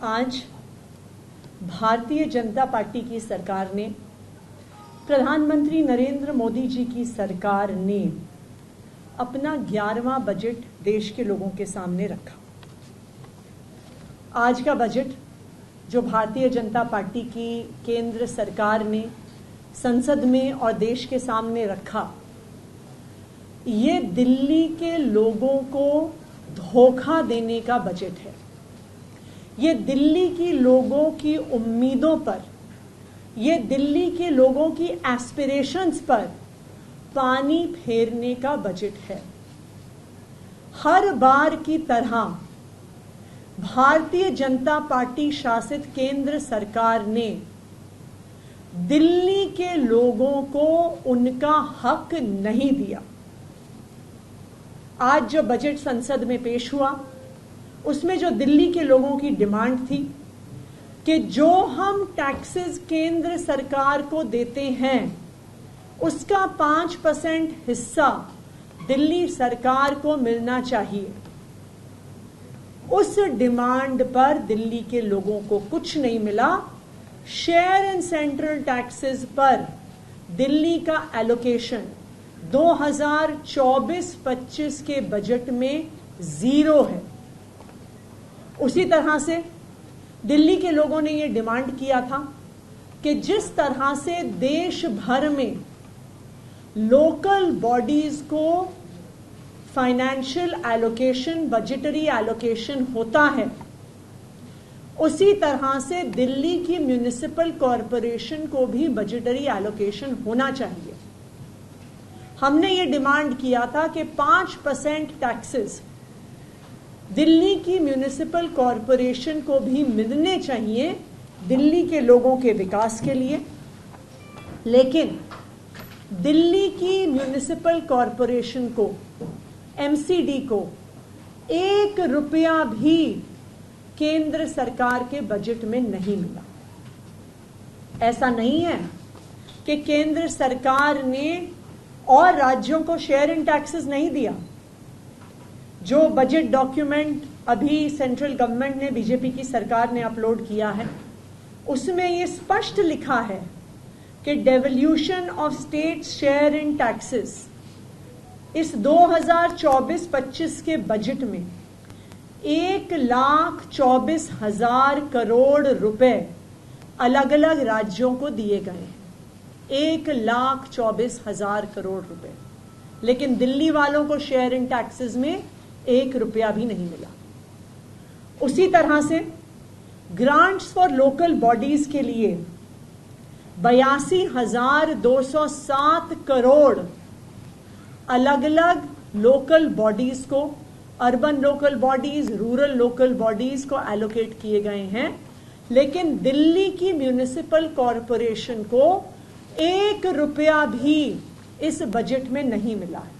आज भारतीय जनता पार्टी की सरकार ने, प्रधानमंत्री नरेंद्र मोदी जी की सरकार ने अपना 11वां बजट देश के लोगों के सामने रखा। आज का बजट जो भारतीय जनता पार्टी की केंद्र सरकार ने संसद में और देश के सामने रखा, ये दिल्ली के लोगों को धोखा देने का बजट है। ये दिल्ली की लोगों की उम्मीदों पर, ये दिल्ली के लोगों की एस्पिरेशंस पर पानी फेरने का बजट है। हर बार की तरह भारतीय जनता पार्टी शासित केंद्र सरकार ने दिल्ली के लोगों को उनका हक नहीं दिया। आज जो बजट संसद में पेश हुआ, उसमें जो दिल्ली के लोगों की डिमांड थी कि जो हम टैक्सेस केंद्र सरकार को देते हैं उसका 5% हिस्सा दिल्ली सरकार को मिलना चाहिए, उस डिमांड पर दिल्ली के लोगों को कुछ नहीं मिला। शेयर एंड सेंट्रल टैक्सेस पर दिल्ली का एलोकेशन 2024-25 के बजट में 0 है। उसी तरह से दिल्ली के लोगों ने ये डिमांड किया था कि जिस तरह से देश भर में लोकल बॉडीज को फाइनेंशियल एलोकेशन, बजटरी एलोकेशन होता है, उसी तरह से दिल्ली की म्युनिसिपल कॉरपोरेशन को भी बजटरी एलोकेशन होना चाहिए। हमने ये डिमांड किया था कि 5% टैक्सेस दिल्ली की म्युनिसिपल कॉरपोरेशन को भी मिलने चाहिए दिल्ली के लोगों के विकास के लिए। लेकिन दिल्ली की म्युनिसिपल कॉरपोरेशन को, एमसीडी को, 1 रुपया भी केंद्र सरकार के बजट में नहीं मिला। ऐसा नहीं है कि केंद्र सरकार ने और राज्यों को शेयर इन टैक्सेस नहीं दिया। जो बजट डॉक्यूमेंट अभी सेंट्रल गवर्नमेंट ने, बीजेपी की सरकार ने अपलोड किया है, उसमें ये स्पष्ट लिखा है कि devolution of state share in taxes इस 2024-25 के बजट में 1,24,000 करोड़ रुपए अलग अलग राज्यों को दिए गए हैं। 1,24,000 करोड़ रुपए, लेकिन दिल्ली वालों को शेयर इन टैक्सेस में 1 रुपया भी नहीं मिला। उसी तरह से ग्रांट्स फॉर लोकल बॉडीज के लिए 82,207 करोड़ अलग अलग लोकल बॉडीज को, urban local bodies, rural local bodies को एलोकेट किए गए हैं, लेकिन दिल्ली की म्युनिसिपल कॉरपोरेशन को 1 रुपया भी इस बजट में नहीं मिला है।